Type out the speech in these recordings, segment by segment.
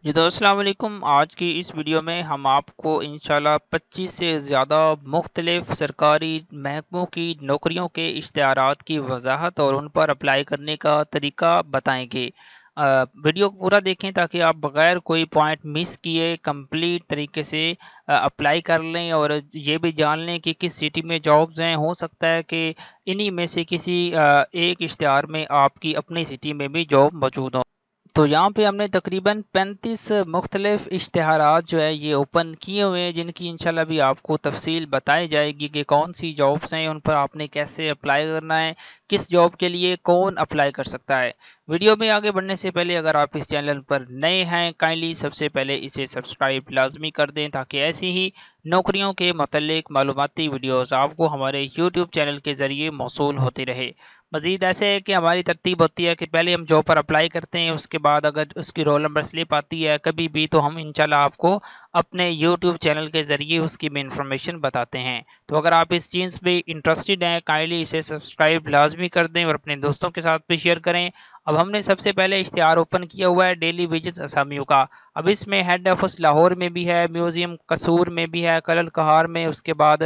جی تو السلام علیکم۔ آج کی اس ویڈیو میں ہم آپ کو انشاءاللہ 25 سے زیادہ مختلف سرکاری محکموں کی نوکریوں کے اشتہارات کی وضاحت اور ان پر اپلائی کرنے کا طریقہ بتائیں گے۔ ویڈیو کو پورا دیکھیں تاکہ آپ بغیر کوئی پوائنٹ مس کیے کمپلیٹ طریقے سے اپلائی کر لیں، اور یہ بھی جان لیں کہ کس سٹی میں جابز ہیں۔ ہو سکتا ہے کہ انہی میں سے کسی ایک اشتہار میں آپ کی اپنی سٹی میں بھی جاب موجود ہو۔ تو یہاں پہ ہم نے تقریباً 35 مختلف اشتہارات جو ہے یہ اوپن کیے ہوئے ہیں، جن کی انشاءاللہ بھی آپ کو تفصیل بتائی جائے گی کہ کون سی جابس ہیں، ان پر آپ نے کیسے اپلائی کرنا ہے، کس جاب کے لیے کون اپلائی کر سکتا ہے۔ ویڈیو میں آگے بڑھنے سے پہلے اگر آپ اس چینل پر نئے ہیں، کائنڈلی سب سے پہلے اسے سبسکرائب لازمی کر دیں تاکہ ایسی ہی نوکریوں کے متعلق معلوماتی ویڈیوز آپ کو ہمارے یوٹیوب چینل کے ذریعے موصول ہوتی رہے۔ مزید ایسے ہے کہ ہماری ترتیب ہوتی ہے کہ پہلے ہم جاب پر اپلائی کرتے ہیں، اس کے بعد اگر اس کی رول نمبر سلپ آتی ہے کبھی بھی تو ہم انشاءاللہ آپ کو اپنے یوٹیوب چینل کے ذریعے اس کی بھی انفارمیشن بتاتے ہیں۔ تو اگر آپ اس چیز پہ انٹرسٹڈ ہیں، کائنڈلی اسے سبسکرائب لازمی کر دیں اور اپنے دوستوں کے ساتھ بھی شیئر کریں۔ اب ہم نے سب سے پہلے اشتہار اوپن کیا ہوا ہے ڈیلی ویجز اسامیوں کا۔ اب اس میں ہیڈ آفس لاہور میں بھی ہے، میوزیم قصور میں بھی ہے، کلل کہار میں، اس کے بعد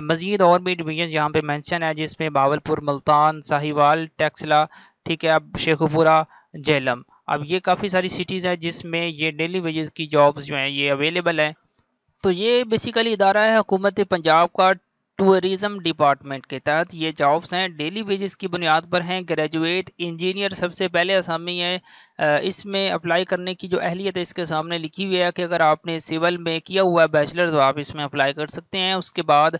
مزید اور بھی ڈویژن یہاں پہ مینشن ہے، جس میں باولپور، ملتان، ساہیوال، ٹیکسلا، ٹھیک ہے، اب شیخوپورہ، جہلم۔ اب یہ کافی ساری سٹیز ہیں جس میں یہ ڈیلی ویجز کی جابز جو ہیں یہ اویلیبل ہیں۔ تو یہ بیسیکلی ادارہ ہے حکومت پنجاب کا، ٹورزم ڈپارٹمنٹ کے تحت یہ جابس ہیں، ڈیلی ویجز کی بنیاد پر ہیں۔ گریجویٹ انجینئر سب سے پہلے اسامی ہے۔ اس میں اپلائی کرنے کی جو اہلیت ہے اس کے سامنے لکھی ہوئی ہے کہ اگر آپ نے سول میں کیا ہوا ہے بیچلر تو آپ اس میں اپلائی کر سکتے ہیں۔ اس کے بعد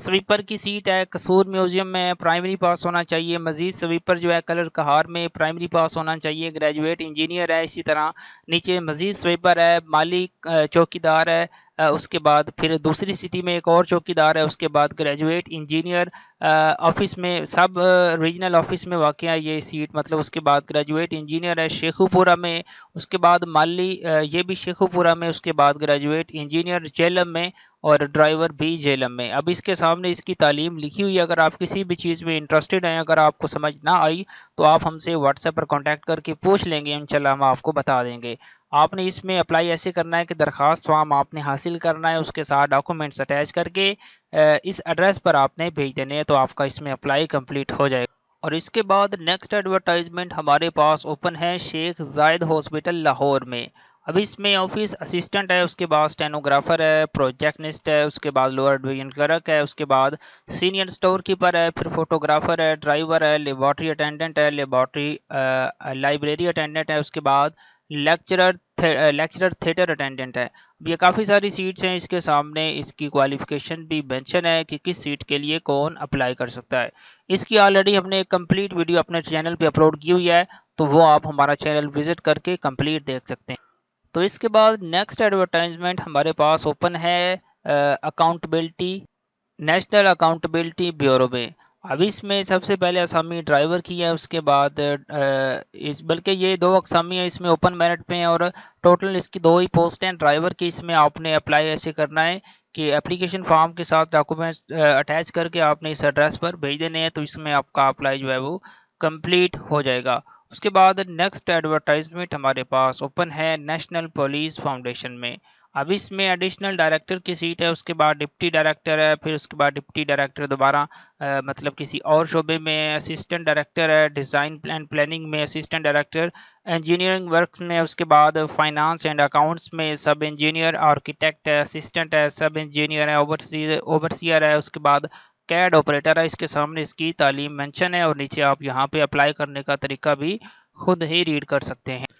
سویپر کی سیٹ ہے، قصور میوزیم میں پرائمری پاس ہونا چاہیے۔ مزید سویپر جو ہے کلر کہار میں پرائمری پاس ہونا چاہیے، گریجویٹ انجینئر ہے۔ اسی طرح نیچے مزید سویپر ہے، مالی چوکیدار ہے۔ اس کے بعد پھر دوسری سٹی میں ایک اور چوکیدار ہے، اس کے بعد گریجویٹ انجینئر آفس میں سب ریجنل آفس میں واقع ہے یہ سیٹ، مطلب اس کے بعد گریجویٹ انجینئر ہے شیخوپورہ میں، اس کے بعد مالی یہ بھی شیخوپورہ میں، اس کے بعد گریجویٹ انجینئر جہلم میں، اور ڈرائیور بھی جہلم میں۔ اب اس کے سامنے اس کی تعلیم لکھی ہوئی ہے۔ اگر آپ کسی بھی چیز میں انٹرسٹڈ ہیں، اگر آپ کو سمجھ نہ آئی تو آپ ہم سے واٹس ایپ پر کانٹیکٹ کر کے پوچھ لیں گے، انشاءاللہ ہم آپ کو بتا دیں گے۔ آپ نے اس میں اپلائی ایسے کرنا ہے کہ درخواست فارم آپ نے حاصل کرنا ہے، اس کے ساتھ ڈاکومنٹس اٹیچ کر کے اس ایڈریس پر آپ نے بھیج دینے ہیں، تو آپ کا اس میں اپلائی کمپلیٹ ہو جائے گا۔ اور اس کے بعد نیکسٹ ایڈورٹائزمنٹ ہمارے پاس اوپن ہے شیخ زائد ہاسپٹل لاہور میں۔ اب اس میں آفس اسسٹنٹ ہے، اس کے بعد اسٹینوگرافر ہے، پروجیکٹنسٹ ہے، اس کے بعد لوور ڈویژن کلرک ہے، اس کے بعد سینئر اسٹور کیپر ہے، پھر فوٹوگرافر ہے، ڈرائیور ہے، لیبارٹری اٹینڈنٹ ہے، لائبریری اٹینڈنٹ ہے، اس کے بعد لیکچرر تھیٹر اٹینڈنٹ ہے۔ اب یہ کافی ساری سیٹس ہیں، اس کے سامنے اس کی کوالیفیکیشن بھی مینشن ہے کہ کس سیٹ کے لیے کون اپلائی کر سکتا ہے۔ اس کی آلریڈی ہم نے ایک کمپلیٹ ویڈیو اپنے چینل پہ اپلوڈ کی ہوئی ہے، تو وہ آپ ہمارا چینل وزٹ کر کے کمپلیٹ دیکھ سکتے ہیں۔ تو اس کے بعد نیکسٹ ایڈورٹائزمنٹ ہمارے پاس اوپن ہے اکاؤنٹبلٹی نیشنل اکاؤنٹبلٹی بیورو میں۔ اب اس میں سب سے پہلے اسامی ڈرائیور کی ہے، اس کے بعد بلکہ یہ دو اسامی ہیں اس میں اوپن میرٹ پہ ہیں، اور ٹوٹل اس کی دو ہی پوسٹ ہیں ڈرائیور کی۔ اس میں آپ نے اپلائی ایسے کرنا ہے کہ اپلیکیشن فارم کے ساتھ ڈاکومنٹس اٹیچ کر کے آپ نے اس ایڈریس پر بھیج دینے ہیں، تو اس میں آپ کا اپلائی جو ہے وہ کمپلیٹ ہو جائے گا۔ اس کے بعد نیکسٹ ایڈورٹائزمنٹ ہمارے پاس اوپن ہے نیشنل پولیس فاؤنڈیشن میں۔ اب اس میں ایڈیشنل ڈائریکٹر کی سیٹ ہے، اس کے بعد ڈپٹی ڈائریکٹر ہے، پھر اس کے بعد ڈپٹی ڈائریکٹر دوبارہ مطلب کسی اور شعبے میں، اسسٹنٹ ڈائریکٹر ہے، ڈیزائن اینڈ پلاننگ میں اسسٹنٹ ڈائریکٹر، انجینئرنگ ورکس میں، اس کے بعد فائنانس اینڈ اکاؤنٹس میں سب انجینئر، آرکیٹیکٹ ہے، اسسٹنٹ ہے، سب انجینئر ہے، اوورسیئر ہے، اس کے بعد کیڈ آپریٹر ہے۔ اس کے سامنے اس کی تعلیم مینشن ہے، اور نیچے آپ یہاں پہ اپلائی کرنے کا طریقہ بھی خود ہی ریڈ کر سکتے ہیں۔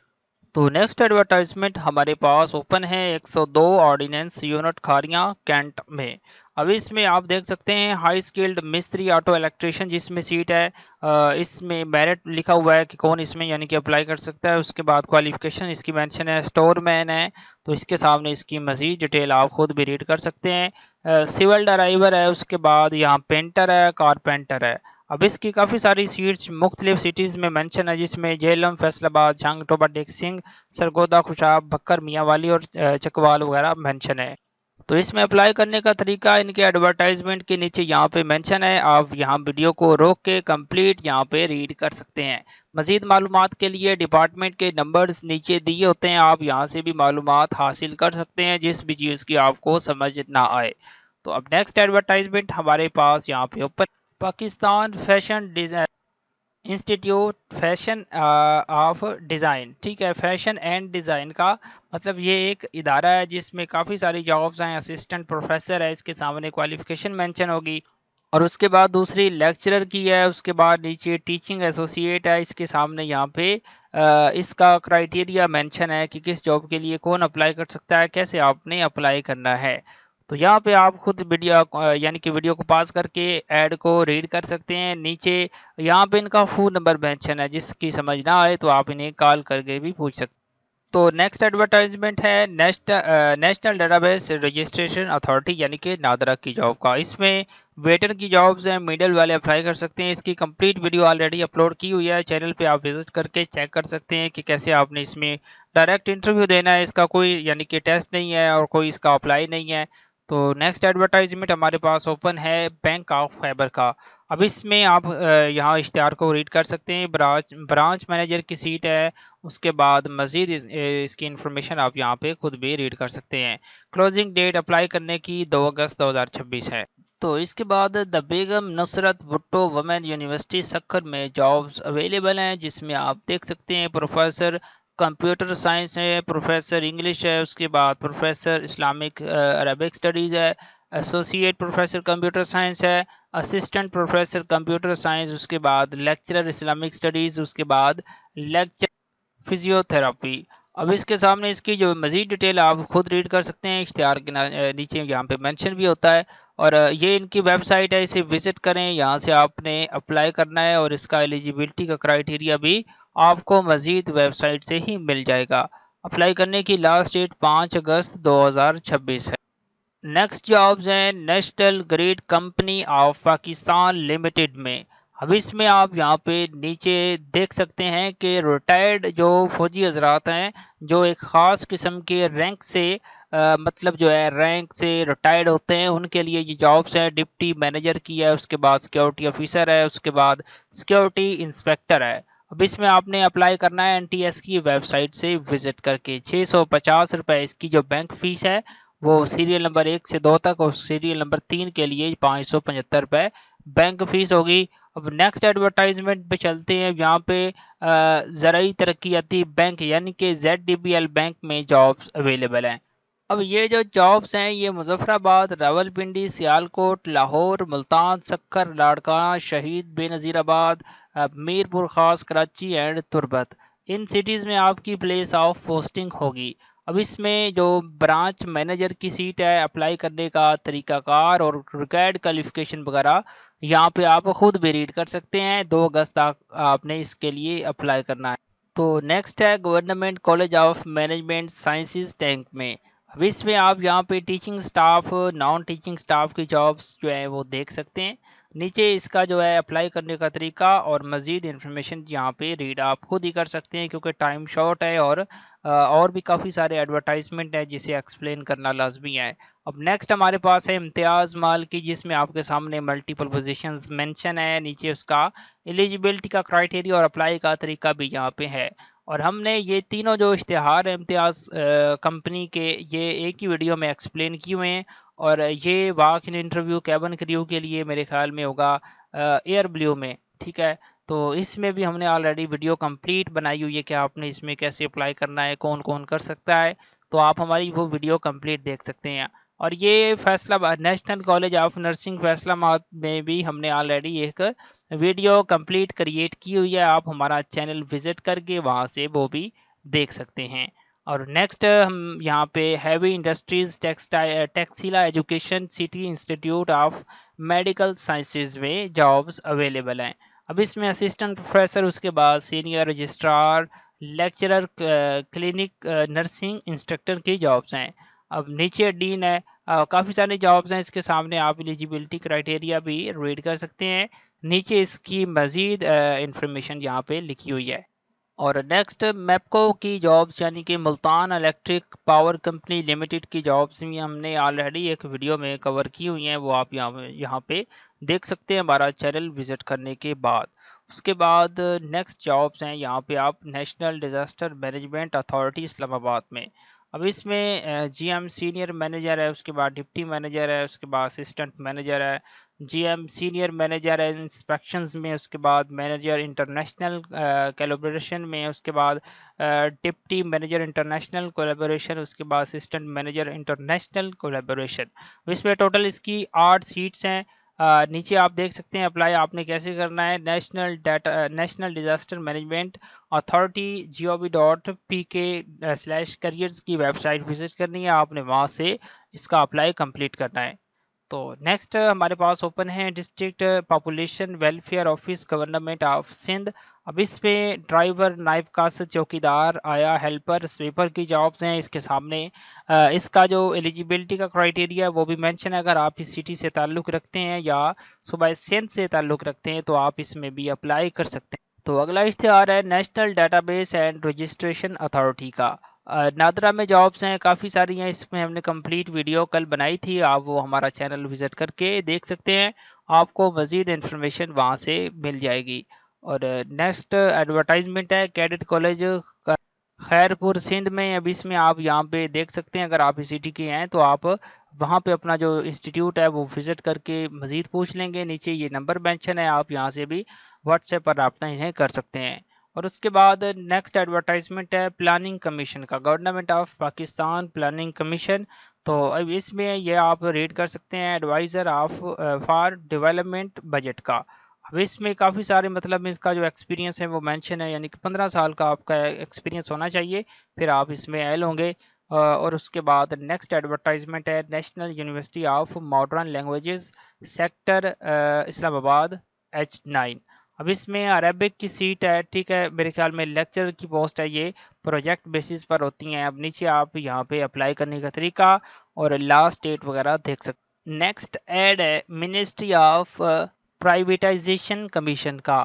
تو نیکسٹ ایڈورٹائزمنٹ ہمارے پاس اوپن ہے 102 آرڈیننس یونٹ کھاریاں کینٹ میں۔ اب اس میں آپ دیکھ سکتے ہیں ہائی سکلڈ مستری آٹو الیکٹریشین جس میں سیٹ ہے، اس میں میرٹ لکھا ہوا ہے کہ کون اس میں یعنی کہ اپلائی کر سکتا ہے۔ اس کے بعد کوالیفیکیشن اس کی مینشن ہے، اسٹور مین ہے، تو اس کے سامنے اس کی مزید ڈیٹیل آپ خود بھی ریڈ کر سکتے ہیں۔ سول ڈرائیور ہے، اس کے بعد یہاں پینٹر ہے، کارپینٹر ہے۔ اب اس کی کافی ساری سیٹس مختلف سٹیز میں مینشن ہے، جس میں جہلم، فیصل آباد، جھنگ، ٹوبا ٹیک سنگھ، سرگودا، خوشاب، بکر، میاں والی اور چکوال وغیرہ مینشن ہے۔ تو اس میں اپلائی کرنے کا طریقہ ان کے ایڈورٹائزمنٹ کے نیچے یہاں پہ مینشن ہے، آپ یہاں ویڈیو کو روک کے کمپلیٹ یہاں پہ ریڈ کر سکتے ہیں۔ مزید معلومات کے لیے ڈپارٹمنٹ کے نمبرز نیچے دیے ہوتے ہیں، آپ یہاں سے بھی معلومات حاصل کر سکتے ہیں جس بھی چیز کی آپ کو سمجھ نہ آئے۔ تو اب نیکسٹ ایڈورٹائزمنٹ ہمارے پاس یہاں پہ open, Pakistan fashion design institute fashion of design, ٹھیک ہے، فیشن اینڈ ڈیزائن کا مطلب یہ ایک ادارہ ہے جس میں کافی ساری جابز ہیں۔ اسسٹنٹ پروفیسر ہے، اس کے سامنے کوالیفیکیشن مینشن ہوگی، اور اس کے بعد دوسری لیکچرر کی ہے، اس کے بعد نیچے ٹیچنگ ایسوسیٹ ہے، اس کے سامنے یہاں پہ اس کا کرائٹیریا مینشن ہے کہ کس جاب کے لیے کون اپلائی کر سکتا ہے، کیسے آپ نے اپلائی کرنا ہے۔ تو یہاں پہ آپ خود ویڈیو یعنی کہ ویڈیو کو پاس کر کے ایڈ کو ریڈ کر سکتے ہیں۔ نیچے یہاں پہ ان کا فون نمبر مینشن ہے، جس کی سمجھ نہ آئے تو آپ انہیں کال کر کے بھی پوچھ سکتے ہیں۔ تو نیکسٹ ایڈورٹائزمنٹ ہے national data base registration authority یعنی کہ نادرا کی جاب کا۔ اس میں ویٹر کی جابز ہیں، میڈل والے اپلائی کر سکتے ہیں۔ اس کی کمپلیٹ ویڈیو آلریڈی اپلوڈ کی ہوئی ہے، چینل پہ آپ وزٹ کر کے چیک کر سکتے ہیں کہ کیسے آپ نے اس میں ڈائریکٹ انٹرویو دینا ہے، اس کا کوئی یعنی کہ ٹیسٹ نہیں ہے اور کوئی اس کا اپلائی نہیں ہے۔ تو نیکسٹ ایڈورٹائزمنٹ ہمارے پاس اوپن ہے بینک آف خیبر کا۔ اب اس میں آپ یہاں اشتہار کو ریڈ کر سکتے ہیں، برانچ مینیجر کی سیٹ ہے، اس کے بعد مزید اس کی انفارمیشن آپ یہاں پہ خود بھی ریڈ کر سکتے ہیں۔ کلوزنگ ڈیٹ اپلائی کرنے کی 2 اگست 2026 ہے۔ تو اس کے بعد دا بیگم نصرت بھٹو وومن یونیورسٹی سکھر میں جابز اویلیبل ہیں، جس میں آپ دیکھ سکتے ہیں پروفیسر کمپیوٹر سائنس ہے، پروفیسر انگلش ہے، اس کے بعد پروفیسر اسلامک عربک اسٹڈیز ہے، ایسوسیٹ پروفیسر کمپیوٹر سائنس ہے، اسسٹنٹ پروفیسر کمپیوٹر سائنس، اس کے بعد لیکچرر اسلامک اسٹڈیز، اس کے بعد لیکچر فزیو تھراپی۔ اب اس کے سامنے اس کی جو مزید ڈیٹیل آپ خود ریڈ کر سکتے ہیں، اشتہار کے نیچے یہاں پہ مینشن بھی ہوتا ہے، اور یہ ان کی ویب سائٹ ہے، اسے وزٹ کریں، یہاں سے آپ نے اپلائی کرنا ہے، اور اس کا ایلیجیبلٹی کا کرائٹیریا بھی آپ کو مزید ویب سائٹ سے ہی مل جائے گا۔ اپلائی کرنے کی لاسٹ ڈیٹ 5 اگست 2026 ہے۔ نیکسٹ جابز ہیں national grid company of Pakistan limited میں۔ اب اس میں آپ یہاں پہ نیچے دیکھ سکتے ہیں کہ ریٹائرڈ جو فوجی حضرات ہیں، جو ایک خاص قسم کے رینک سے مطلب جو ہے رینک سے ریٹائرڈ ہوتے ہیں، ان کے لیے یہ جابس ہے۔ ڈپٹی مینیجر کی ہے، اس کے بعد سیکیورٹی آفیسر ہے، اس کے بعد سیکیورٹی انسپیکٹر ہے۔ اب اس میں آپ نے اپلائی کرنا ہے NTS کی ویب سائٹ سے وزٹ کر کے۔ 650 روپے اس کی جو بینک فیس ہے، وہ سیریل نمبر 1 سے 2 تک، اور سیریل نمبر 3 کے لیے 575 روپے بینک فیس ہوگی۔ اب نیکسٹ ایڈورٹائزمنٹ پہ چلتے ہیں، یہاں پہ زرعی ترقیاتی بینک یعنی کہ ZDBL بینک میں جابز اویلیبل ہیں۔ اب یہ جو جابز ہیں یہ مظفر آباد، راولپنڈی، سیالکوٹ، لاہور، ملتان، سکھر، لاڑکانہ، شہید بے نظیر آباد، میر پور خاص، Karachi and Turbat, in cities میں آپ کی پلیس آف پوسٹنگ ہوگی۔ اب اس میں جو برانچ مینیجر کی سیٹ ہے، اپلائی کرنے کا طریقہ کار اور ریکوائرڈ کوالیفیکیشن وغیرہ یہاں پہ آپ خود بھی ریڈ کر سکتے ہیں۔ 2 اگست تک آپ نے اس کے لیے اپلائی کرنا ہے۔ تو نیکسٹ ہے government college of management sciences tank میں۔ اب اس میں آپ یہاں پہ teaching staff, naan teaching staff کی جابز جو ہیں وہ دیکھ سکتے ہیں۔ نیچے اس کا جو ہے اپلائی کرنے کا طریقہ اور مزید انفارمیشن یہاں پہ ریڈ آپ خود ہی کر سکتے ہیں، کیونکہ ٹائم شارٹ ہے، اور بھی کافی سارے ایڈورٹائزمنٹ ہے جسے ایکسپلین کرنا لازمی ہے۔ اب نیکسٹ ہمارے پاس ہے امتیاز مال کی، جس میں آپ کے سامنے ملٹیپل پوزیشنز مینشن ہے، نیچے اس کا ایلیجیبلٹی کا کرائٹیریا اور اپلائی کا طریقہ بھی یہاں پہ ہے۔ اور ہم نے یہ تینوں جو اشتہار امتیاز کمپنی کے یہ ایک ہی ویڈیو میں ایکسپلین کیے ہوئے ہیں، اور یہ واک ان انٹرویو کیبن کریو کے لیے میرے خیال میں ہوگا ایئر بلیو میں، ٹھیک ہے۔ تو اس میں بھی ہم نے آلریڈی ویڈیو کمپلیٹ بنائی ہوئی ہے کہ آپ نے اس میں کیسے اپلائی کرنا ہے، کون کون کر سکتا ہے، تو آپ ہماری وہ ویڈیو کمپلیٹ دیکھ سکتے ہیں۔ اور یہ فیصلہ آباد نیشنل کالج آف نرسنگ فیصلہ آباد میں بھی ہم نے آلریڈی ایک ویڈیو کمپلیٹ کریٹ کی ہوئی ہے، آپ ہمارا چینل وزٹ کر کے وہاں سے وہ بھی دیکھ سکتے ہیں۔ اور نیکسٹ ہم یہاں پہ heavy industries textile education city institute of medical sciences میں جابز اویلیبل ہیں۔ اب اس میں اسسٹنٹ پروفیسر، اس کے بعد senior registrar, lecturer clinic nursing instructor کی جابز ہیں۔ اب نیچے ڈین ہے، کافی سارے جابز ہیں، اس کے سامنے آپ ایلیجیبلٹی کرائٹیریا بھی ریڈ کر سکتے ہیں۔ نیچے اس کی مزید انفارمیشن یہاں پہ لکھی ہوئی ہے۔ اور نیکسٹ میپکو کی جابس یعنی کہ Multan electric power company limited کی جابس بھی ہم نے آلریڈی ایک ویڈیو میں کور کی ہوئی ہیں، وہ آپ یہاں پہ دیکھ سکتے ہیں ہمارا چینل وزٹ کرنے کے بعد۔ اس کے بعد نیکسٹ جابس ہیں یہاں پہ آپ نیشنل ڈیزاسٹر مینجمنٹ اتھارٹی اسلام آباد میں۔ اب اس میں جی ایم سینئر مینیجر ہے، اس کے بعد ڈپٹی مینیجر ہے، اس کے بعد اسسٹنٹ مینیجر ہے، جی ایم سینئر مینیجر ہے انسپیکشنز میں، اس کے بعد مینیجر انٹرنیشنل کولیبریشن میں، اس کے بعد ڈپٹی مینیجر انٹرنیشنل کولیبریشن، اس کے بعد اسسٹنٹ مینیجر انٹرنیشنل کولیبریشن۔ اس میں ٹوٹل اس کی 8 سیٹس ہیں۔ نیچے آپ دیکھ سکتے ہیں اپلائی آپ نے کیسے کرنا ہے، national disaster management authority gov.pk/careers کی ویب سائٹ وزٹ کرنی ہے آپ نے، وہاں سے اس کا اپلائی کمپلیٹ کرنا ہے۔ تو نیکسٹ ہمارے پاس اوپن ہے district population welfare office government of Sindh. اب اس پہ ڈرائیور، نائب قاصد، چوکیدار، آیا، ہیلپر، سویپر کی جابس ہیں اس کے سامنے۔ اس کا جو ایلیجیبلٹی کا کرائٹیریا ہے وہ بھی مینشن ہے، اگر آپ اس سٹی سے تعلق رکھتے ہیں یا صوبہ سندھ سے تعلق رکھتے ہیں تو آپ اس میں بھی اپلائی کر سکتے ہیں۔ تو اگلا اشتہار ہے national data base and registration authority کا۔ نادرا میں جابس ہیں، کافی ساری ہیں، اس میں ہم نے کمپلیٹ ویڈیو کل بنائی تھی، آپ وہ ہمارا چینل وزٹ کر کے دیکھ سکتے ہیں، آپ کو مزید انفارمیشن وہاں سے مل جائے گی۔ اور نیکسٹ ایڈورٹائزمنٹ ہے کیڈٹ کالج خیرپور سندھ میں۔ اب اس میں آپ یہاں پہ دیکھ سکتے ہیں، اگر آپ اس سٹی کے ہیں تو آپ وہاں پہ اپنا جو انسٹیٹیوٹ ہے وہ وزٹ کر کے مزید پوچھ لیں گے، نیچے یہ نمبر مینشن ہے، آپ یہاں سے بھی واٹس ایپ پر رابطہ انہیں کر سکتے ہیں۔ اور اس کے بعد نیکسٹ ایڈورٹائزمنٹ ہے پلاننگ کمیشن کا، government of Pakistan planning commission. تو اب اس میں یہ آپ ریڈ کر سکتے ہیں ایڈوائزر فار ڈیولپمنٹ بجٹ کا۔ اب اس میں کافی سارے مطلب اس کا جو ایکسپیرینس ہے وہ مینشن ہے، یعنی کہ 15 سال کا آپ کا ایکسپیرینس ہونا چاہیے، پھر آپ اس میں ایل ہوں گے۔ اور اس کے بعد نیکسٹ ایڈورٹائزمنٹ ہے National University of Modern Languages sector Islamabad H9۔ اب اس میں عربک کی سیٹ ہے، ٹھیک ہے، میرے خیال میں لیکچر کی پوسٹ ہے، یہ پروجیکٹ بیسس پر ہوتی ہیں۔ اب نیچے آپ یہاں پہ اپلائی کرنے کا طریقہ اور لاسٹ ڈیٹ وغیرہ دیکھ سکتے ہیں۔ نیکسٹ ایڈ ہے منسٹری آف پرائیویٹائزیشن کمیشن کا۔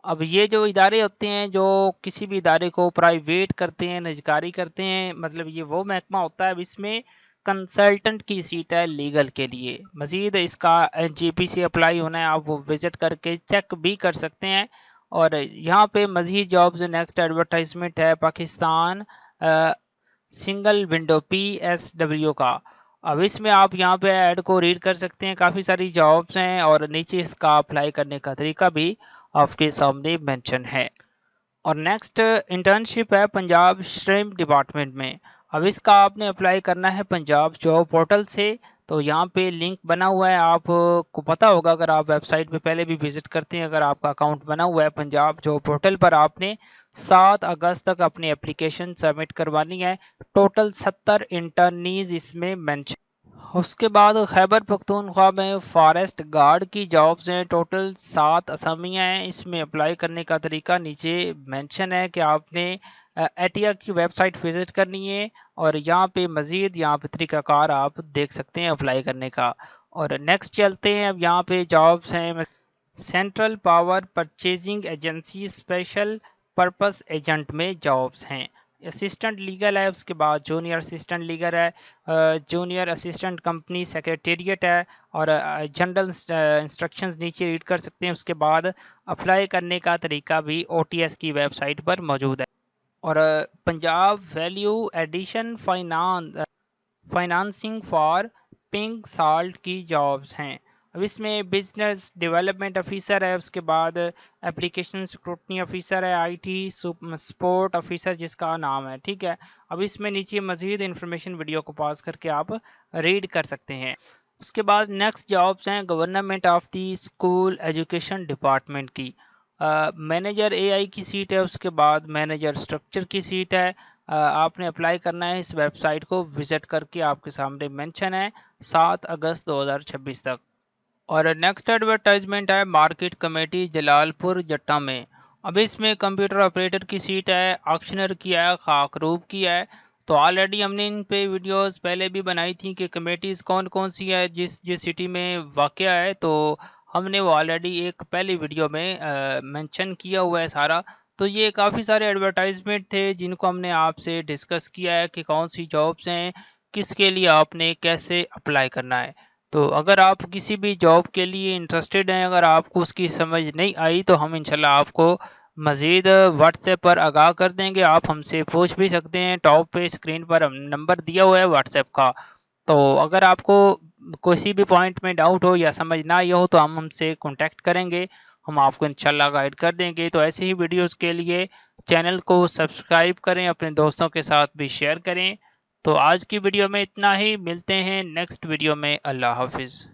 اب یہ جو ادارے ہوتے ہیں جو کسی بھی ادارے کو پرائیویٹ کرتے ہیں، نجکاری کرتے ہیں، مطلب یہ وہ محکمہ ہوتا ہے۔ اب اس میں کنسلٹنٹ کی سیٹ ہے لیگل کے لیے، مزید اس کا جے پی سے اپلائی ہونا ہے، آپ وہ وزٹ کر کے چیک بھی کر سکتے ہیں۔ اور یہاں پہ مزید جابز نیکسٹ ایڈورٹائزمنٹ ہے پاکستان سنگل ونڈو PSW کا۔ اب اس میں آپ یہاں پہ ایڈ کو ریڈ کر سکتے ہیں، کافی ساری جابز ہیں اور نیچے اس کا اپلائی کرنے کا طریقہ بھی آپ کے سامنے مینشن ہے۔ اور نیکسٹ انٹرنشپ ہے پنجاب شرم ڈپارٹمنٹ میں۔ اب اس کا آپ نے اپلائی کرنا ہے پنجاب جاب پورٹل سے، تو یہاں پہ لنک بنا ہوا ہے، آپ کو پتا ہوگا اگر آپ ویب سائٹ پہ پہلے بھی وزٹ کرتے ہیں، اگر آپ کا اکاؤنٹ بنا ہوا ہے پنجاب جاب پورٹل پر، آپ نے 7 اگست تک اپنی اپلیکیشن سبمٹ کروانی ہے۔ ٹوٹل 70 انٹرنیز اس میں مینشن۔ اس کے بعد خیبر پختونخوا میں فارسٹ گارڈ کی جابز ہیں، ٹوٹل 7 اسامیاں ہیں، اس میں اپلائی کرنے کا طریقہ نیچے مینشن ہے کہ آپ نے ایٹیا کی ویب سائٹ وزٹ کرنی ہے، اور یہاں پہ مزید یہاں پہ طریقہ کار آپ دیکھ سکتے ہیں اپلائی کرنے کا۔ اور نیکسٹ چلتے ہیں، اب یہاں پہ جابز ہیں central power purchasing agency special purpose agent میں جابز ہیں۔ اسسٹنٹ لیگل ہے، اس کے بعد جونیئر اسسٹنٹ لیگل ہے، جونیئر اسسٹنٹ کمپنی سیکریٹریٹ ہے، اور جنرل انسٹرکشنز نیچے ریڈ کر سکتے ہیں۔ اس کے بعد اپلائی کرنے کا طریقہ بھی OTS کی ویب سائٹ پر موجود ہے۔ اور Punjab value addition financing for pink salt کی جابز ہیں۔ اب اس میں بزنس ڈیولپمنٹ آفیسر ہے، اس کے بعد اپلیکیشن سکروٹنی آفیسر ہے، IT سپورٹ آفیسر جس کا نام ہے، ٹھیک ہے۔ اب اس میں نیچے مزید انفارمیشن ویڈیو کو پاس کر کے آپ ریڈ کر سکتے ہیں۔ اس کے بعد نیکسٹ جابز ہیں government of the school education department کی۔ مینیجر AI کی سیٹ ہے، اس کے بعد مینیجر اسٹرکچر کی سیٹ ہے۔ آپ نے اپلائی کرنا ہے اس ویب سائٹ کو وزٹ کر کے، آپ کے سامنے مینشن ہے 7 اگست 2026 تک۔ اور نیکسٹ ایڈورٹائزمنٹ ہے مارکیٹ کمیٹی جلال پور جٹا میں۔ اب اس میں کمپیوٹر آپریٹر کی سیٹ ہے، آکشنر کی ہے، خاکروب کی ہے۔ تو آلریڈی ہم نے ان پہ ویڈیوز پہلے بھی بنائی تھیں کہ کمیٹیز کون کون سی ہے جس سٹی میں واقع ہے، تو ہم نے وہ آلریڈی ایک پہلی ویڈیو میں مینشن کیا ہوا ہے سارا، تو یہ کافی سارے ایڈورٹائزمنٹ تھے جن کو ہم نے آپ سے ڈسکس کیا ہے کہ کون سی جابس ہیں، کس کے لیے آپ نے کیسے اپلائی کرنا ہے۔ تو اگر آپ کسی بھی جاب کے لیے انٹرسٹڈ ہیں، اگر آپ کو اس کی سمجھ نہیں آئی تو ہم انشاءاللہ آپ کو مزید واٹس ایپ پر آگاہ کر دیں گے، آپ ہم سے پوچھ بھی سکتے ہیں۔ ٹاپ پہ اسکرین پر نمبر دیا ہوا ہے واٹس ایپ کا، تو اگر آپ کو کسی بھی پوائنٹ میں ڈاؤٹ ہو یا سمجھ نہ آئی ہو تو ہم سے کانٹیکٹ کریں گے، ہم آپ کو انشاءاللہ گائیڈ کر دیں گے۔ تو ایسے ہی ویڈیوز کے لیے چینل کو سبسکرائب کریں، اپنے دوستوں کے ساتھ بھی شیئر کریں۔ تو آج کی ویڈیو میں اتنا ہی، ملتے ہیں نیکسٹ ویڈیو میں۔ اللہ حافظ۔